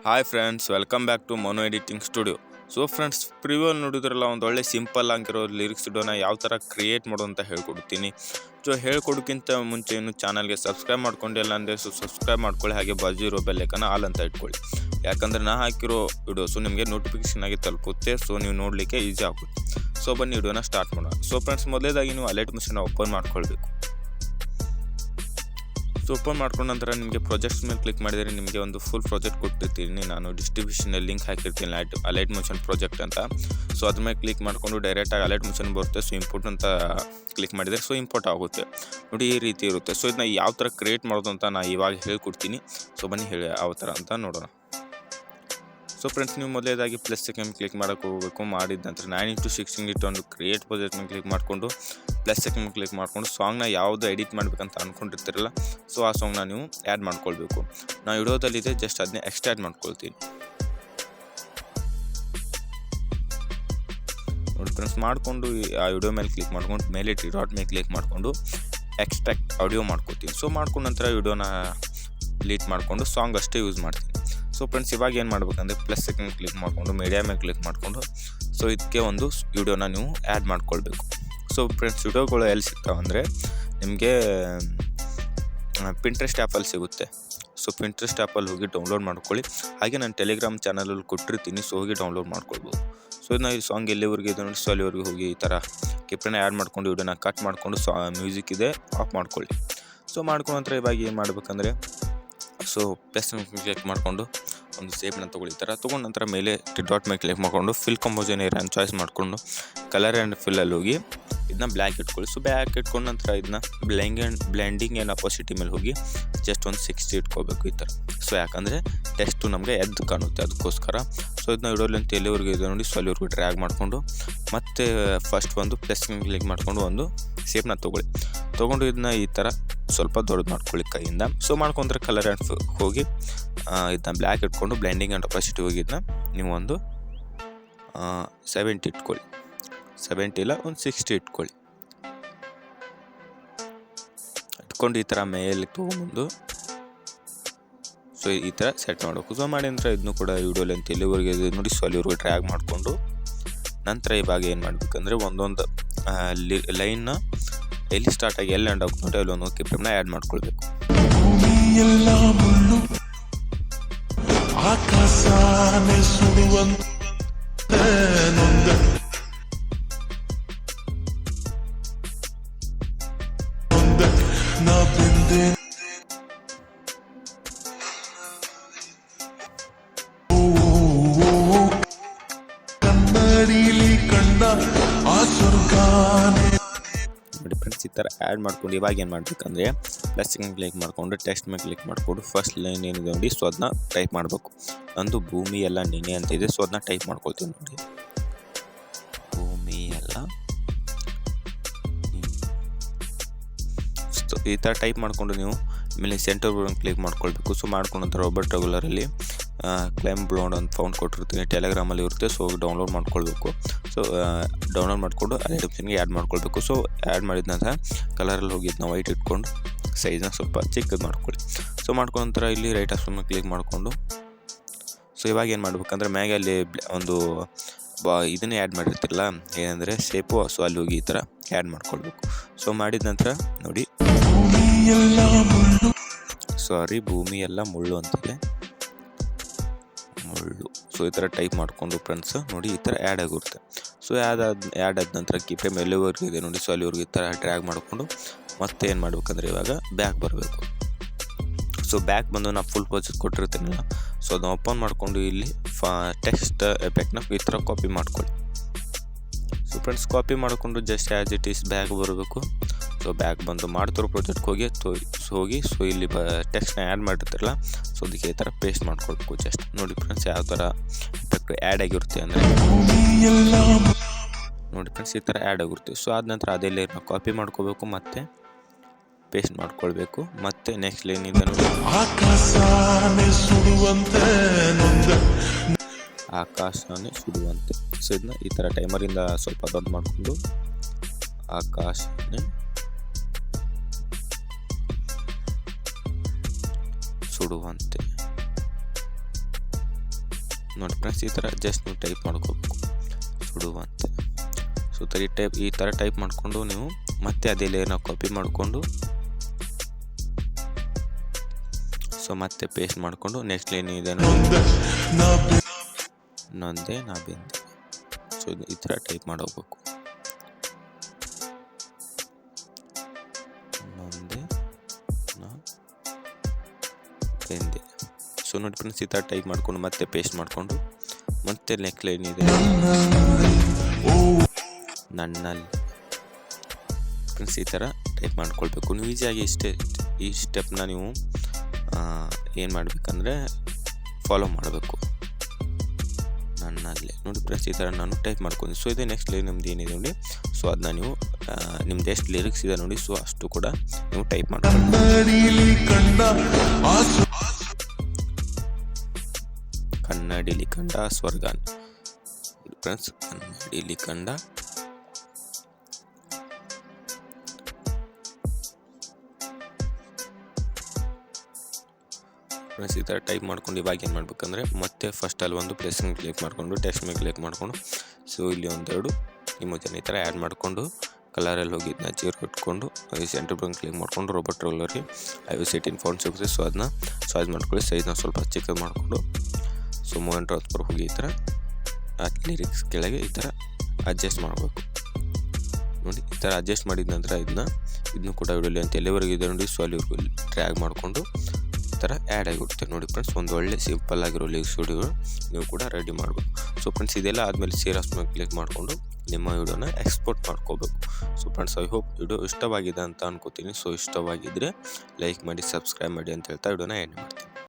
Hi friends, welcome back to mono editing studio. So friends, ಪ್ರಿವ್ಯೂಲ್ ನೋಡಿದ್ರಲ್ಲ, ಒಂದು ಒಳ್ಳೆ ಸಿಂಪಲ್ ಆಗಿರೋ ಲಿರಿಕ್ಸ್ ವಿಡಿಯೋನ ಯಾವ ಥರ ಕ್ರಿಯೇಟ್ ಮಾಡೋದು ಅಂತ ಹೇಳ್ಕೊಡ್ತೀನಿ. ಸೊ ಹೇಳ್ಕೊಡೋಕ್ಕಿಂತ ಮುಂಚೆ ಇನ್ನು ಚಾನಲ್ಗೆ ಸಬ್ಸ್ಕ್ರೈಬ್ ಮಾಡ್ಕೊಂಡಿಲ್ಲ ಅಂದರೆ ಸಬ್ಸ್ಕ್ರೈಬ್ ಮಾಡ್ಕೊಳ್ಳಿ, ಹಾಗೆ ಬಾಜು ಇರೋ ಬೆಲ್ಲೈಕನ್ನ ಆಲ್ ಅಂತ ಇಟ್ಕೊಳ್ಳಿ. ಯಾಕಂದರೆ ನಾ ಹಾಕಿರೋ ವಿಡಿಯೋಸು ನಿಮಗೆ ನೋಟಿಫಿಕೇಷನ್ ಆಗಿ ತಲುಪುತ್ತೆ. ಸೊ ನೀವು ನೋಡಲಿಕ್ಕೆ ಈಸಿ ಆಗುತ್ತೆ. ಸೊ ಬನ್ನಿ ವಿಡಿಯೋನ ಸ್ಟಾರ್ಟ್ ಮಾಡೋಣ. ಸೊ ಫ್ರೆಂಡ್ಸ್, ಮೊದಲೇದಾಗಿ ನೀವು ಅಲರ್ಟ್ ಮಿಷನ್ ಓಪನ್ ಮಾಡ್ಕೊಳ್ಬೇಕು. ಸೊ ಓಪನ್ ಮಾಡ್ಕೊಂಡ ನಂತರ ನಿಮಗೆ ಪ್ರಾಜೆಕ್ಟ್ಸ್ ಮೇಲೆ ಕ್ಲಿಕ್ ಮಾಡಿದರೆ ನಿಮಗೆ ಒಂದು ಫುಲ್ ಪ್ರಾಜೆಕ್ಟ್ ಕೊಟ್ಟಿರ್ತೀನಿ. ನಾನು ಡಿಸ್ಟ್ರಿಬ್ಯೂಷನಲ್ಲಿ ಲಿಂಕ್ ಹಾಕಿರ್ತೀನಿ, ಅಲರ್ಟ್ ಮೋಷನ್ ಪ್ರಾಜೆಕ್ಟ್ ಅಂತ. ಸೊ ಅದ್ರ ಮೇಲೆ ಕ್ಲಿಕ್ ಮಾಡಿಕೊಂಡು ಡೈರೆಕ್ಟಾಗಿ ಅಲರ್ಟ್ ಮೋಷನ್ ಬರುತ್ತೆ. ಸೊ ಇಂಪೋರ್ಟ್ ಅಂತ ಕ್ಲಿಕ್ ಮಾಡಿದರೆ ಸೊ ಇಂಪೋರ್ಟ್ ಆಗುತ್ತೆ ನೋಡಿ, ಈ ರೀತಿ ಇರುತ್ತೆ. ಸೊ ಇದನ್ನ ಯಾವ ಥರ ಕ್ರಿಯೇಟ್ ಮಾಡೋದು ಅಂತ ನಾನು ಇವಾಗ ಹೇಳ್ಕೊಡ್ತೀನಿ. ಸೊ ಬನ್ನಿ ಹೇಳಿ ಯಾವ ಥರ ಅಂತ ನೋಡೋಣ. ಸೊ ಫ್ರೆಂಡ್ಸ್, ನೀವು ಮೊದಲೇದಾಗಿ ಪ್ಲಸ್ ಸೆಕೆಂಡ್ ಕ್ಲಿಕ್ ಮಾಡೋಕ್ಕೆ ಹೋಗಬೇಕು. ಮಾಡಿದ ನಂತರ 9:16 ಇಟ್ಟು ಕ್ರಿಯೇಟ್ ಪ್ರಾಜೆಕ್ಟ್ ಮೇಲೆ ಕ್ಲಿಕ್ ಮಾಡಿಕೊಂಡು ಪ್ಲಸ್ ಸೆಕೆಂಡ್ ಕ್ಲಿಕ್ ಮಾಡಿಕೊಂಡು ಸಾಂಗ್ನ ಯಾವುದು ಎಡಿಟ್ ಮಾಡಬೇಕಂತ ಅಂದ್ಕೊಂಡಿರ್ತಿರಲ್ಲ, ಸೊ ಆ ಸಾಂಗ್ನ ನೀವು ಆ್ಯಡ್ ಮಾಡ್ಕೊಳ್ಬೇಕು. ನಾವು ವಿಡಿಯೋದಲ್ಲಿದೆ, ಜಸ್ಟ್ ಅದನ್ನೇ ಎಕ್ಸ್ಟ್ರಾಕ್ಟ್ ಮಾಡ್ಕೊಳ್ತೀನಿ ನೋಡಿ ಫ್ರೆಂಡ್ಸ್. ಮಾಡಿಕೊಂಡು ಆ ವಿಡಿಯೋ ಮೇಲೆ ಕ್ಲಿಕ್ ಮಾಡ್ಕೊಂಡು ಮೇಲೆ ಡಾಟ್ ಮೇಲೆ ಕ್ಲಿಕ್ ಮಾಡಿಕೊಂಡು ಎಕ್ಸ್ಟ್ರಾಕ್ಟ್ ಆಡಿಯೋ ಮಾಡ್ಕೊತೀನಿ. ಸೊ ಮಾಡ್ಕೊಂಡ ನಂತರ ವಿಡಿಯೋನ ಡಿಲೀಟ್ ಮಾಡಿಕೊಂಡು ಸಾಂಗ್ ಅಷ್ಟೇ ಯೂಸ್ ಮಾಡ್ತೀನಿ. ಸೊ ಫ್ರೆಂಡ್ಸ್, ಇವಾಗ ಏನು ಮಾಡ್ಬೇಕಂದ್ರೆ ಪ್ಲಸ್ ಸೆಕೆಂಡ್ ಕ್ಲಿಕ್ ಮಾಡಿಕೊಂಡು ಮೀಡಿಯಾ ಮೇಲೆ ಕ್ಲಿಕ್ ಮಾಡಿಕೊಂಡು ಸೊ ಇದಕ್ಕೆ ಒಂದು ವಿಡಿಯೋನ ನೀವು ಆ್ಯಡ್ ಮಾಡ್ಕೊಳ್ಬೇಕು. ಸೊ ಫ್ರೆಂಡ್ಸ್, ವಿಡಿಯೋಗಳು ಎಲ್ಲಿ ಸಿಗ್ತಾವಂದರೆ ನಿಮಗೆ ಪಿಂಟ್ರೆಸ್ಟ್ ಆ್ಯಪಲ್ಲಿ ಸಿಗುತ್ತೆ. ಸೊ ಪಿಂಟ್ರೆಸ್ಟ್ ಆ್ಯಪಲ್ಲಿ ಹೋಗಿ ಡೌನ್ಲೋಡ್ ಮಾಡ್ಕೊಳ್ಳಿ. ಹಾಗೆ ನಾನು ಟೆಲಿಗ್ರಾಮ್ ಚಾನಲಲ್ಲಿ ಕೊಟ್ಟಿರ್ತೀನಿ, ಸೊ ಹೋಗಿ ಡೌನ್ಲೋಡ್ ಮಾಡ್ಕೊಳ್ಬೋದು. ಸೊ ಇದನ್ನ ಈ ಸಾಂಗ್ ಎಲ್ಲಿವರೆಗೆ ಇದೆ ನೋಡಿ, ಸೊ ಅಲ್ಲಿವರೆಗೆ ಹೋಗಿ ಈ ಥರ ಕಿಪ್ಪನ್ನ ಆ್ಯಡ್ ಮಾಡ್ಕೊಂಡು ವಿಡಿಯೋನ ಕಟ್ ಮಾಡಿಕೊಂಡು ಮ್ಯೂಸಿಕ್ ಇದೆ ಆಫ್ ಮಾಡ್ಕೊಳ್ಳಿ. ಸೊ ಮಾಡ್ಕೊಂಡ ನಂತರ ಇವಾಗ ಏನು ಮಾಡ್ಬೇಕಂದ್ರೆ, ಸೊ ಪ್ಲಸ್ ಕ್ಲಿಕ್ ಮಾಡಿಕೊಂಡು ಒಂದು ಸೇಪ್ನ ತೊಗೊಳ್ಳಿ. ಈ ಥರ ತೊಗೊಂಡ ನಂತರ ಮೇಲೆ ಡಾಟ್ ಮೇಲೆ ಕ್ಲಿಕ್ ಮಾಡಿಕೊಂಡು ಫಿಲ್ ಕಂಪೋಸನ್ ಏರಿಯಾನ ಚಾಯ್ಸ್ ಮಾಡಿಕೊಂಡು ಕಲರ್ ಆ್ಯಂಡ್ ಫಿಲ್ಲಲ್ಲಿ ಹೋಗಿ ಇದನ್ನ ಬ್ಲ್ಯಾಕ್ ಇಟ್ಕೊಳ್ಳಿ. ಸೊ ಬ್ಲ್ಯಾಕ್ ಇಟ್ಕೊಂಡ ನಂತರ ಇದನ್ನ ಬ್ಲೆಂಡಿಂಗ್ ಆ್ಯಂಡ್ ಅಪೋಸಿಟಿ ಮೇಲೆ ಹೋಗಿ ಜಸ್ಟ್ ಒಂದು 60 ಇಟ್ಕೋಬೇಕು ಈ ಥರ. ಸೊ ಯಾಕಂದರೆ ಟೆಕ್ಸ್ಟು ನಮಗೆ ಎದ್ದು ಕಾಣುತ್ತೆ, ಅದಕ್ಕೋಸ್ಕರ. ಸೊ ಇದನ್ನ ಇಡೋಲ್ಲಂತ ಎಲ್ಲಿವರೆಗೆ ಇದೆ ನೋಡಿ, ಸೊ ಅಲ್ಲಿವರೆಗೂ ಡ್ರ್ಯಾಗ್ ಮಾಡಿಕೊಂಡು ಮತ್ತೆ ಫಸ್ಟ್ ಒಂದು ಪ್ಲಸ್ ಕ್ಲಿಕ್ ಮಾಡಿಕೊಂಡು ಒಂದು ಸೇಪ್ನ ತೊಗೊಂಡು ಇದನ್ನ ಈ ಥರ ಸ್ವಲ್ಪ ದೊಡ್ಡದು ಮಾಡ್ಕೊಳ್ಳಿ ಕೈಯಿಂದ. ಸೊ ಮಾಡ್ಕೊಂಡ್ರೆ ಕಲರ್ ಆ್ಯಂಡ್ ಹೋಗಿ ಇದನ್ನ ಬ್ಲ್ಯಾಕ್ ಇಟ್ಕೊಂಡು ಬ್ಲೆಂಡಿಂಗ್ ಆ್ಯಂಡ್ ಅಪಾಸಿಟಿ ಹೋಗಿ ಇದನ್ನ ನೀವು ಒಂದು 70 ಇಟ್ಕೊಳ್ಳಿ. 70 ಇಲ್ಲ, ಒಂದು 60 ಇಟ್ಕೊಳ್ಳಿ. ಇಟ್ಕೊಂಡು ಈ ಥರ ಮೇಲೆ ತೊಗೊಂಬಂದು ಸೊ ಈ ಥರ ಸೆಟ್ ಮಾಡಬೇಕು. ಸೊ ಮಾಡಿ ನಂತರ ಇದನ್ನು ಕೂಡ ವಿಡಿಯೋ ಲೆಂತ್ ಎಲ್ಲಿವರೆಗೆ ಇದೆ ನೋಡಿ, ಸೊ ಅಲ್ಲಿವರೆಗೂ ಡ್ರ್ಯಾಗ್ ಮಾಡಿಕೊಂಡು ನಂತರ ಇವಾಗ ಏನು ಮಾಡಬೇಕಂದ್ರೆ ಒಂದೊಂದು ಲೈನ್ನ ಎಲ್ಲಿ ಸ್ಟಾರ್ಟ್ ಆಗಿ ಎಲ್ಲಿ ಎಂಡ್ ಆಗುತ್ತೆ ನೋಡಿ, ಅಲ್ಲಿ ಒಂದು ಕಿಪ್ಪನ್ನ ಆ್ಯಡ್ ಮಾಡ್ಕೊಳ್ಬೇಕು. ನೋಡಿ ಫ್ರೆಂಡ್ಸ್, ಈ ಥರ ಆ್ಯಡ್ ಮಾಡ್ಕೊಂಡು ಇವಾಗ ಏನು ಮಾಡಬೇಕಂದ್ರೆ ಪ್ಲಸ್ ಕ್ಲಿಕ್ ಮಾಡಿಕೊಂಡು ಟೆಕ್ಸ್ಟ್ ಮೇಲೆ ಕ್ಲಿಕ್ ಮಾಡಿಕೊಂಡು ಫಸ್ಟ್ ಲೈನ್ ಏನಿದೆ ನೋಡಿ, ಸೊ ಅದನ್ನ ಟೈಪ್ ಮಾಡಬೇಕು. ನಂದು ಭೂಮಿ ಎಲ್ಲ ನೆನೆ ಅಂತ ಇದೆ, ಸೊ ಅದನ್ನ ಟೈಪ್ ಮಾಡ್ಕೊಳ್ತೀನಿ ನೋಡಿ. ಭೂಮಿ ಎಲ್ಲ ಈ ಥರ ಟೈಪ್ ಮಾಡಿಕೊಂಡು ನೀವು ಆಮೇಲೆ ಸೆಂಟರ್ ಬೋರ್ಡ್ ಕ್ಲಿಕ್ ಮಾಡ್ಕೊಳ್ಬೇಕು. ಸೊ ಮಾಡ್ಕೊಂಡು ನಂತರ ರಾಬರ್ಟ್ ರೆಗ್ಯುಲರಲ್ಲಿ ಕ್ಲೈಮ್ ಬ್ಲೌಂಡ್ ಅಂತ ಫೌಂಡ್ ಕೊಟ್ಟಿರ್ತೀನಿ, ಟೆಲಿಗ್ರಾಮಲ್ಲಿ ಇರುತ್ತೆ. ಸೊ ಡೌನ್ಲೋಡ್ ಮಾಡ್ಕೊಳ್ಬೇಕು. ಸೊ ಡೌನ್ಲೋಡ್ ಮಾಡಿಕೊಂಡು ಅಲರ್ಟ್ ಮಿಷನ್ಗೆ ಆ್ಯಡ್ ಮಾಡ್ಕೊಳ್ಬೇಕು. ಸೊ ಆ್ಯಡ್ ಮಾಡಿದ ನಂತರ ಕಲರಲ್ಲಿ ಹೋಗಿ ಇದನ್ನ ವೈಟ್ ಇಟ್ಕೊಂಡು ಸೈಜ್ನ ಸ್ವಲ್ಪ ಚಿಕ್ಕದು ಮಾಡ್ಕೊಳ್ಳಿ. ಸೊ ಮಾಡ್ಕೊಂಡ ನಂತರ ಇಲ್ಲಿ ರೈಟ್ ಆಪ್ಷನ್ ಕ್ಲಿಕ್ ಮಾಡಿಕೊಂಡು ಸೊ ಇವಾಗ ಏನು ಮಾಡ್ಬೇಕಂದ್ರೆ ಮ್ಯಾಗೆ ಅಲ್ಲಿ ಒಂದು ಇದನ್ನೇ ಆ್ಯಡ್ ಮಾಡಿರ್ತಿರಲ್ಲ, ಏನಂದರೆ ಶೇಪು. ಸೊ ಅಲ್ಲಿ ಹೋಗಿ ಈ ಥರ ಆ್ಯಡ್ ಮಾಡ್ಕೊಳ್ಬೇಕು. ಸೊ ಮಾಡಿದ ನಂತರ ನೋಡಿ, ಭೂಮಿ ಎಲ್ಲ ಮುಳ್ಳು ಅಂತಿದೆ, ಮುಳ್ಳು. ಸೊ ಈ ಥರ ಟೈಪ್ ಮಾಡಿಕೊಂಡು ಫ್ರೆಂಡ್ಸ್ ನೋಡಿ ಈ ಥರ ಆ್ಯಡ್ ಆಗಿರುತ್ತೆ. ಸೊ ಆ್ಯಡ್ ಆದ ನಂತರ ಕೀಪ್ರೇಮ್ ಎಲ್ಲಿವರೆಗೂ ಇದೆ ನೋಡಿ, ಸೊ ಅಲ್ಲಿವರೆಗೂ ಈ ಥರ ಡ್ರ್ಯಾಗ್ ಮಾಡಿಕೊಂಡು ಮತ್ತೆ ಏನು ಮಾಡ್ಬೇಕಂದ್ರೆ ಇವಾಗ ಬ್ಯಾಕ್ ಬರಬೇಕು. ಸೊ ಬ್ಯಾಕ್ ಬಂದು ನಾನು ಫುಲ್ ಪ್ರಾಜೆಕ್ಟ್ ಕೊಟ್ಟಿರ್ತೀನಲ್ಲ, ಸೊ ಅದನ್ನ ಓಪನ್ ಮಾಡಿಕೊಂಡು ಇಲ್ಲಿ ಟೆಕ್ಸ್ಟ್ ಎಫೆಕ್ಟ್ನ ಈ ಥರ ಕಾಪಿ ಮಾಡ್ಕೊಳ್ಳಿ. ಸೊ ಫ್ರೆಂಡ್ಸ್, ಕಾಪಿ ಮಾಡಿಕೊಂಡು just as it is back ಬರಬೇಕು. ಸೊ ಬ್ಯಾಕ್ ಬಂದು ಮಾಡ್ತಿರೋ ಪ್ರಾಜೆಕ್ಟ್ಗೆ ಹೋಗಿ ಸೊ ಇಲ್ಲಿ ಟೆಕ್ಸ್ಟ್ನ ಆ್ಯಡ್ ಮಾಡಿರ್ತಿರಲ್ಲ, ಸೊ ಅದಕ್ಕೆ ಈ ಥರ ಪೇಸ್ಟ್ ಮಾಡ್ಕೊಳ್ಬೇಕು. ಜಸ್ಟ್ ನೋಡಿ ಫ್ರೆಂಡ್ಸ್, ಯಾವ ಥರ ಎಫೆಕ್ಟ್ ಆ್ಯಡ್ ಆಗಿರುತ್ತೆ ಅಂದರೆ ನೋಡಿ ಫ್ರೆಂಡ್ಸ್, ಈ ಥರ ಆ್ಯಡ್ ಆಗಿರುತ್ತೆ. ಸೊ ಆದ ನಂತರ ಅದೇ ಲೈನ್ನ ಕಾಪಿ ಮಾಡ್ಕೋಬೇಕು, ಮತ್ತೆ ಪೇಸ್ಟ್ ಮಾಡ್ಕೊಳ್ಬೇಕು. ಮತ್ತೆ ನೆಕ್ಸ್ಟ್ ಲೈನ್ ಇದೆ ನೋಡಿ, ಆಕಾಶನೇ ಸುಡುವಂತೆ. ಸೊ ಇದನ್ನ ಈ ಥರ ಟೈಮರಿಂದ ಸ್ವಲ್ಪ ದೊಡ್ಡ ಮಾಡಿಕೊಂಡು ಆಕಾಶನೇ ಸುಡುವಂತೆ. ನೋಡಿ ಫ್ರೆಂಡ್ಸ್, ಈ ಥರ ಜಸ್ಟ್ ನೀವು ಟೈಪ್ ಮಾಡ್ಕೋಬೇಕು, ಸುಡುವಂತೆ. ಸೊ ಈ ಥರ ಟೈಪ್ ಮಾಡಿಕೊಂಡು ನೀವು ಮತ್ತೆ ಅದೇ ಲೇಯರ್ನ ಕಾಪಿ ಮಾಡಿಕೊಂಡು ಸೊ ಮತ್ತೆ ಪೇಸ್ಟ್ ಮಾಡಿಕೊಂಡು ನೆಕ್ಸ್ಟ್ ಲೈನ್ ಇದೆ ನೊಂದೆ ನಾ ಬೆಂದೆ. ಸೊ ಈ ಥರ ಟೈಪ್ ಮಾಡೋಗ್ಬೇಕು, ನೊಂದೆ ನಾ ಬೆಂದೆ. ಸೊ ನೋಡಿ ಫ್ರೆಂಡ್ಸ್, ಈ ಥರ ಟೈಪ್ ಮಾಡಿಕೊಂಡು ಮತ್ತೆ ಪೇಸ್ಟ್ ಮಾಡಿಕೊಂಡು ಮತ್ತೆ ನೆಕ್ಸ್ಟ್ ಲೈನ್ ಇದೆ ನನ್ನಲ್ಲಿ. ಫ್ರೆಂಡ್ಸ್, ಈ ಥರ ಟೈಪ್ ಮಾಡ್ಕೊಳ್ಬೇಕು. ನೀವು ಈಸಿಯಾಗಿ ಈ ಸ್ಟೆಪ್ನ ನೀವು ಏನು ಮಾಡಬೇಕಂದ್ರೆ ಫಾಲೋ ಮಾಡಬೇಕು. ನನ್ನಲ್ಲಿ ನೋಡಿ ಫ್ರೆಂಡ್ಸ್, ಈ ಥರ ನಾನು ಟೈಪ್ ಮಾಡ್ಕೊಂಡು ಸೊ ಇದೆ ನೆಕ್ಸ್ಟ್ ಲೈನ್ ನಮ್ದು ಏನಿದೆ ನೋಡಿ. ಸೊ ಅದನ್ನ ನೀವು ನಿಮ್ದು ಎಷ್ಟು ಲಿರಿಕ್ಸ್ ಇದೆ ನೋಡಿ, ಸೊ ಅಷ್ಟು ಕೂಡ ನೀವು ಟೈಪ್ ಮಾಡ್ಕೊಂಡು ಕನ್ನಡಿಲಿ ಕಂಡ ಸ್ವರ್ಗ ಫ್ರೆಂಡ್ಸ್, ಕನ್ನಡಿಲಿ ಕಂಡ ಫ್ರೆಂಡ್ಸ್. ಈ ಥರ ಟೈಪ್ ಮಾಡ್ಕೊಂಡು ಇವಾಗ ಏನು ಮಾಡ್ಬೇಕಂದ್ರೆ ಮತ್ತೆ ಫಸ್ಟ್ ಅಲ್ಲಿ ಒಂದು ಪ್ಲೇಸಿಂಗ್ ಕ್ಲಿಕ್ ಮಾಡಿಕೊಂಡು ಟೆಕ್ಸ್ಟ್ ಮೇಲೆ ಕ್ಲಿಕ್ ಮಾಡಿಕೊಂಡು ಸೊ ಇಲ್ಲಿ ಒಂದೆರಡು ಇಮೋಜನ್ ಈ ಥರ ಆ್ಯಡ್ ಮಾಡಿಕೊಂಡು ಕಲರಲ್ಲಿ ಹೋಗಿ ಇದನ್ನ ಜೀರೋ ಇಟ್ಕೊಂಡು ಸೆಂಟರ್ ಬಂದು ಕ್ಲಿಕ್ ಮಾಡಿಕೊಂಡು ರೋಬೋಟ್ ರೋಲರ್ಗೆ IO18 ಫಾಂಟ್ ಸಿಗುತ್ತೆ. ಸೊ ಅದನ್ನ ಸಾಯ್ಸ್ ಮಾಡ್ಕೊಳ್ಳಿ, ಸೈಜ್ನ ಸ್ವಲ್ಪ ಚಿಕ್ಕದು ಮಾಡಿಕೊಂಡು ಸೊ ಮೂವ್ ಟ್ರಾನ್ಸ್ಫರ್ ಹೋಗಿ ಈ ಥರ ಲಿರಿಕ್ಸ್ ಕೆಳಗೆ ಈ ಥರ ಅಡ್ಜಸ್ಟ್ ಮಾಡಬೇಕು. ನೋಡಿ ಈ ಥರ ಅಡ್ಜಸ್ಟ್ ಮಾಡಿದ ನಂತರ ಇದನ್ನು ಕೂಡ ವಿಡಿಯೋಲಿ ಅಂತ ಎಲ್ಲಿವರೆಗೂ ಇದೆ ನೋಡಿ. ಸೊ ಅಲ್ಲಿವರೆಗೂ ಡ್ರ್ಯಾಗ್ ಮಾಡಿಕೊಂಡು ಈ ಥರ ಆ್ಯಡ್ ಆಗಿರುತ್ತೆ ನೋಡಿ ಫ್ರೆಂಡ್ಸ್. ಒಂದು ಒಳ್ಳೆ ಸಿಂಪಲ್ ಆಗಿರೋ ಲಿರಿಕ್ಸ್ ವಿಡಿಯೋ ನೀವು ಕೂಡ ರೆಡಿ ಮಾಡಬೇಕು. ಸೊ ಫ್ರೆಂಡ್ಸ್, ಇದೆಲ್ಲ ಆದಮೇಲೆ ಸೇರಾಸ್ ಮೇಲೆ ಕ್ಲಿಕ್ ಮಾಡಿಕೊಂಡು ನಿಮ್ಮ ವಿಡಿಯೋನ ಎಕ್ಸ್ಪೋರ್ಟ್ ಮಾಡ್ಕೋಬೇಕು. So friends, I hope video ಇಷ್ಟವಾಗಿದೆ ಅಂತ ಅನ್ಕೋತೀನಿ. ಸೊ ಇಷ್ಟವಾಗಿದ್ದರೆ ಲೈಕ್ ಮಾಡಿ, ಸಬ್ಸ್ಕ್ರೈಬ್ ಮಾಡಿ ಅಂತ ಹೇಳ್ತಾ ವಿಡಿಯೋನ ಎಂಡ್ ಮಾಡ್ತೀನಿ.